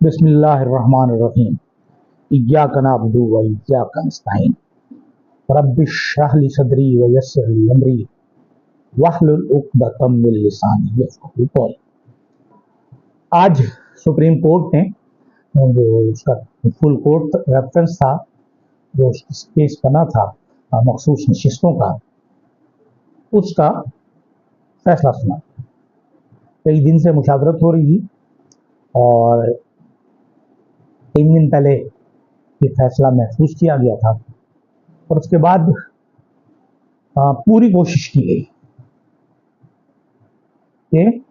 बिस्मिल्लाहिर्रहमानिर्रहीम। इय्याक नअबुदु व इय्याक नस्तईन। रब्बिश इश्रह ली सदरी व यस्सिर ली अमरी वहलुल उक़दतम मिन लिसानी यफ़क़हू क़ौली। आज सुप्रीम कोर्ट ने जो उसका फुल कोर्ट रेफरेंस था, जो केस बना था मखसूस नशिस्तों का, उसका फैसला सुना। कई दिन से मुशावरत हो रही थी और 3 दिन पहले ये फैसला महफूज किया गया था और उसके बाद पूरी कोशिश की गई कि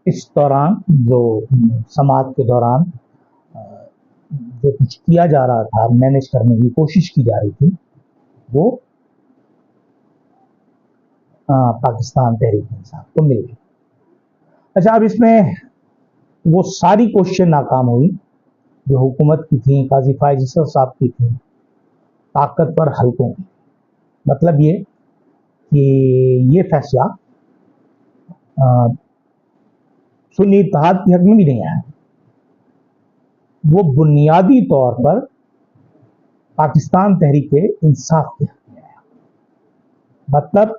इस दौरान जो समाअत के दौरान जो कुछ किया जा रहा था, मैनेज करने की कोशिश की जा रही थी, वो पाकिस्तान तहरीक इंसाफ को मिल गई। अच्छा, अब इसमें वो सारी कोशिशें नाकाम हुई जो हुकूमत की थी, काजी फायज ईसा साहब की थी, ताकतवर हलकों की। मतलब ये कि ये फैसला सुन्नी इत्तेहाद के हक में भी नहीं आया, वो बुनियादी तौर पर पाकिस्तान तहरीक इंसाफ के हक में आया। मतलब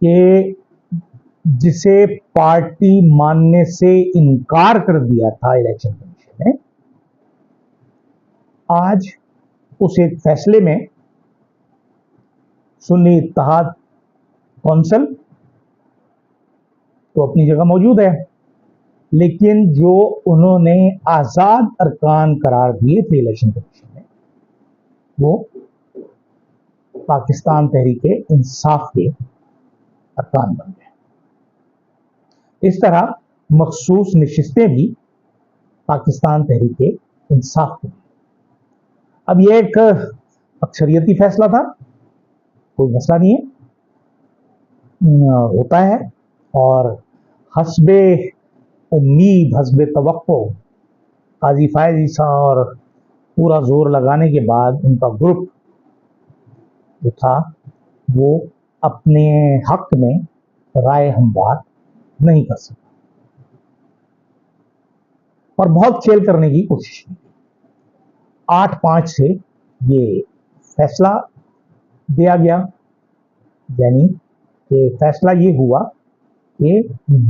कि जिसे पार्टी मानने से इनकार कर दिया था इलेक्शन कमीशन ने, आज उस एक फैसले में सुन्नी इत्तेहाद कौंसिल तो अपनी जगह मौजूद है, लेकिन जो उन्होंने आजाद अरकान करार दिए थे इलेक्शन कमीशन ने, वो पाकिस्तान तहरीक इंसाफ के अरकान बन गए। इस तरह मखसूस नशिस्तें भी पाकिस्तान तहरीक इंसाफ को। अब ये एक अक्सरियती फैसला था, कोई मसला नहीं है, होता है। और हस्बे उम्मीद, हस्बे तवक्को काजी फायज ईसा और पूरा जोर लगाने के बाद उनका ग्रुप जो था वो अपने हक में राय हमवार नहीं कर सका और बहुत खेल करने की कोशिश की। 8-5 से ये फैसला दिया गया, यानी कि फैसला ये हुआ कि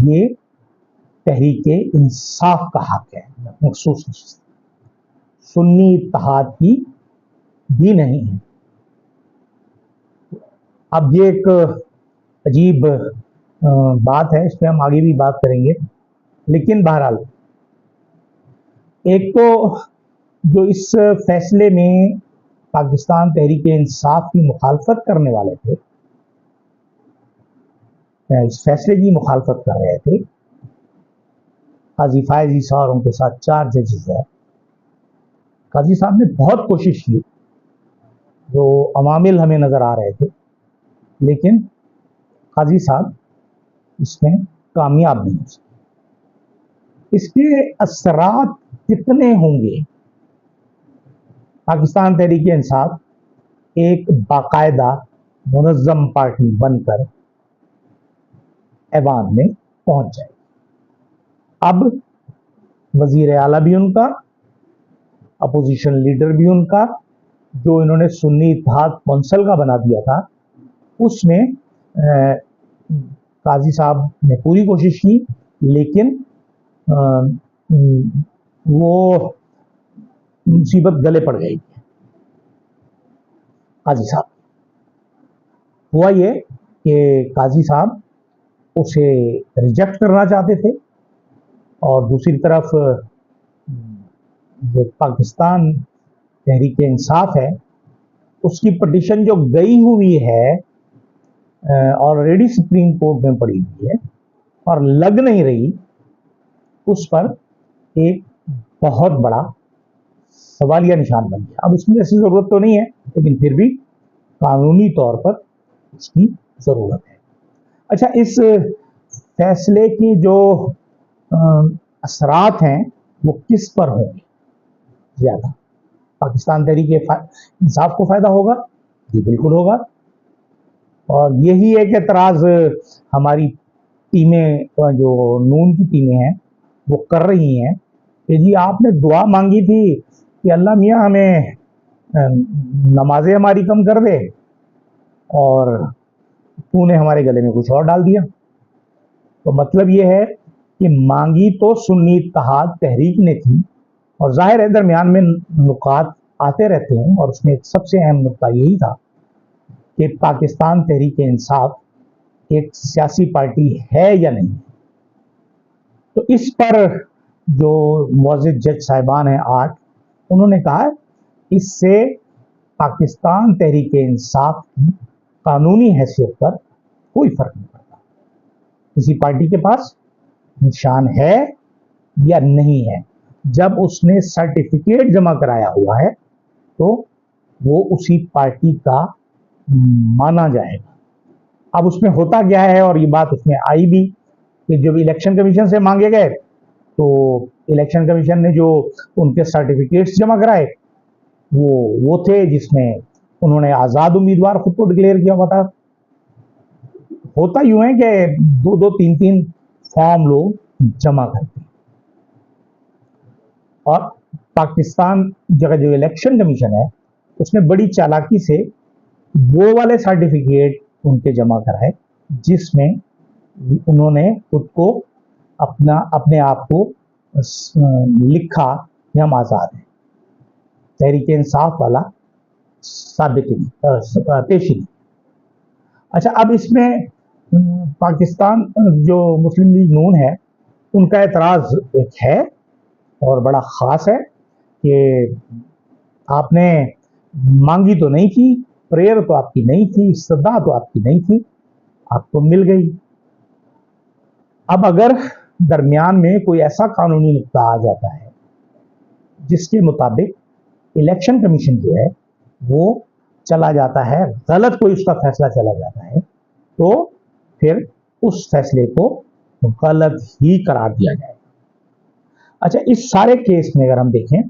ये तहरीक इंसाफ का हक है, मखसूस नशिस्त सुन्नी इत्तेहाद की भी नहीं है। अब ये एक अजीब बात है, इस पर हम आगे भी बात करेंगे, लेकिन बहरहाल एक तो जो इस फैसले में पाकिस्तान तहरीक इंसाफ की मुखालफत करने वाले थे, इस फैसले की मुखालफत कर रहे थे, काजी फायज ईसा और उनके साथ 4 जजेस हैं। काजी साहब ने बहुत कोशिश की, जो अवामिल हमें नजर आ रहे थे, लेकिन काजी साहब इसमें कामयाब नहीं हो सके। इसके असरात कितने होंगे? पाकिस्तान तहरीक इंसाफ एक बाकायदा मुनज़्ज़म पार्टी बनकर ऐवान में पहुंच जाए। अब वजीर आला भी उनका, अपोजिशन लीडर भी उनका, जो इन्होंने सुन्नी इत्तेहाद कौंसिल का बना दिया था, उसमें काजी साहब ने पूरी कोशिश की, लेकिन वो मुसीबत गले पड़ गई काजी साहब। हुआ ये कि काजी साहब उसे रिजेक्ट करना चाहते थे और दूसरी तरफ जो पाकिस्तान तहरीक इंसाफ है, उसकी पिटीशन जो गई हुई है ऑलरेडी सुप्रीम कोर्ट में पड़ी हुई है और लग नहीं रही, उस पर एक बहुत बड़ा सवालिया निशान बन गया। अब उसमें ऐसी जरूरत तो नहीं है, लेकिन फिर भी कानूनी तौर पर उसकी जरूरत है। अच्छा, इस फैसले की जो असरात हैं वो किस पर होंगे ज्यादा? पाकिस्तान तहरीक इंसाफ को फायदा होगा? जी बिल्कुल होगा। और यही एक एतराज हमारी टीमें, जो नून की टीमें हैं, वो कर रही हैं कि जी आपने दुआ मांगी थी कि अल्लाह मियाँ हमें नमाजें हमारी कम कर दे, और तूने हमारे गले में कुछ और डाल दिया। तो मतलब ये है कि मांगी तो सुन्नी इत्तेहाद तहरीक ने थी, और जाहिर है दरमियान में नुकात आते रहते हैं, और उसमें सबसे अहम नुकता यही था कि पाकिस्तान तहरीक इंसाफ एक सियासी पार्टी है या नहीं। तो इस पर जो मुअज़्ज़िज़ जज साहिबान हैं 8, उन्होंने कहा इससे पाकिस्तान तहरीक इंसाफ की कानूनी हैसियत पर कोई फर्क नहीं पड़ता। किसी पार्टी के पास निशान है या नहीं है, जब उसने सर्टिफिकेट जमा कराया हुआ है तो वो उसी पार्टी का माना जाएगा। अब उसमें होता क्या है, और ये बात उसमें आई भी कि जब इलेक्शन कमीशन से मांगे गए तो इलेक्शन कमीशन ने जो उनके सर्टिफिकेट्स जमा कराए वो थे जिसमें उन्होंने आज़ाद उम्मीदवार खुद को डिक्लेयर किया हुआ था। होता यूं है कि 2-2, 3-3 फॉर्म लोग जमा करते हैं, और पाकिस्तान जो इलेक्शन कमीशन है उसने बड़ी चालाकी से वो वाले सर्टिफिकेट उनके जमा कराए जिसमें उन्होंने खुद को अपने आप को लिखा कि हम आज़ाद हैं। तहरीक इंसाफ वाला साबित पेशी। अच्छा, अब इसमें पाकिस्तान जो मुस्लिम लीग नून है उनका एतराज़ एक है और बड़ा ख़ास है कि आपने मांगी तो नहीं थी, प्रेयर तो आपकी नहीं थी, सदा तो आपकी नहीं थी, आपको मिल गई। अब अगर दरमियान में कोई ऐसा कानूनी नुक्ता आ जाता है जिसके मुताबिक इलेक्शन कमीशन जो है वो चला जाता है, गलत कोई उसका फैसला चला जाता है, तो फिर उस फैसले को गलत ही करार दिया जाएगा। अच्छा, इस सारे केस में अगर हम देखें,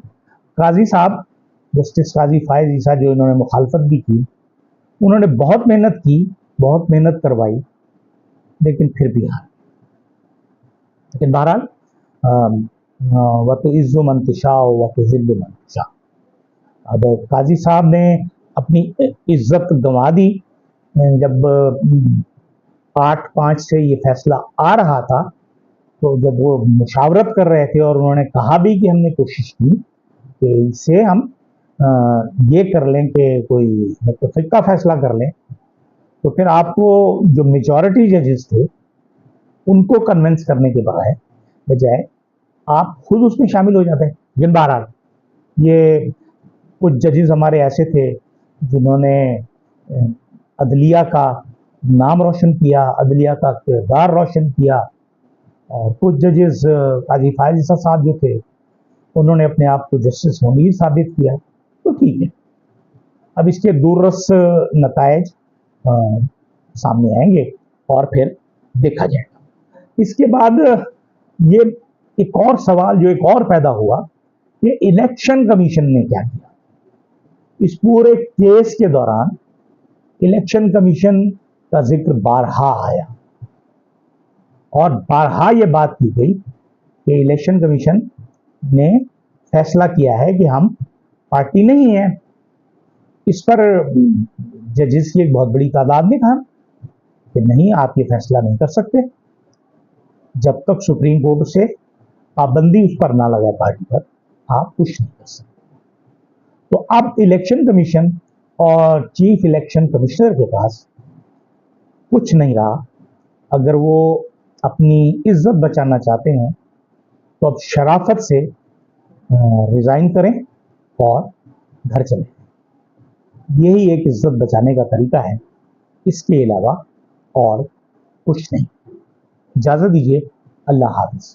काजी साहब जस्टिस काजी फायज ईसा जो इन्होंने मुखालफत भी की, उन्होंने बहुत मेहनत की, बहुत मेहनत करवाई, लेकिन फिर भी हार। लेकिन बहरहाल व तो इज़्ज़ो मंतशा व तो ज़िल्लु मंतशा। अब काजी साहब ने अपनी इज्जत गंवा दी जब 8-5 से ये फैसला आ रहा था। तो जब वो मुशावरत कर रहे थे और उन्होंने कहा भी कि हमने कोशिश की कि इससे हम ये कर लें कि कोई मुत्तफ़िक़ का फैसला कर लें, तो फिर आपको जो मेजॉरिटी जजेस थे उनको कन्विंस करने के बजाय आप खुद उसमें शामिल हो जाते हैं। लेकिन बहरहाल ये कुछ जजेस हमारे ऐसे थे जिन्होंने अदलिया का नाम रोशन किया, अदलिया का किरदार रोशन किया, और कुछ जजेस काजी फायज ईसा साहब जो थे उन्होंने अपने आप को जस्टिस मुनीर साबित किया। तो ठीक है, अब इसके दूररस नतायज सामने आएंगे और फिर देखा जाएगा। इसके बाद ये एक और सवाल जो एक और पैदा हुआ कि इलेक्शन कमीशन ने क्या किया। इस पूरे केस के दौरान इलेक्शन कमीशन का जिक्र बारहा आया और बारहा ये बात की गई कि इलेक्शन कमीशन ने फैसला किया है कि हम पार्टी नहीं है। इस पर जजेस की एक बहुत बड़ी तादाद ने कहा कि नहीं, आप ये फैसला नहीं कर सकते जब तक सुप्रीम कोर्ट से पाबंदी उस पर ना लगाए पार्टी पर, आप कुछ नहीं कर सकते। तो अब इलेक्शन कमीशन और चीफ इलेक्शन कमिश्नर के पास कुछ नहीं रहा। अगर वो अपनी इज्जत बचाना चाहते हैं तो अब शराफत से रिजाइन करें और घर चलें। यही एक इज्जत बचाने का तरीका है, इसके अलावा और कुछ नहीं। इजाज़त दीजिए, अल्लाह हाफ़िज़।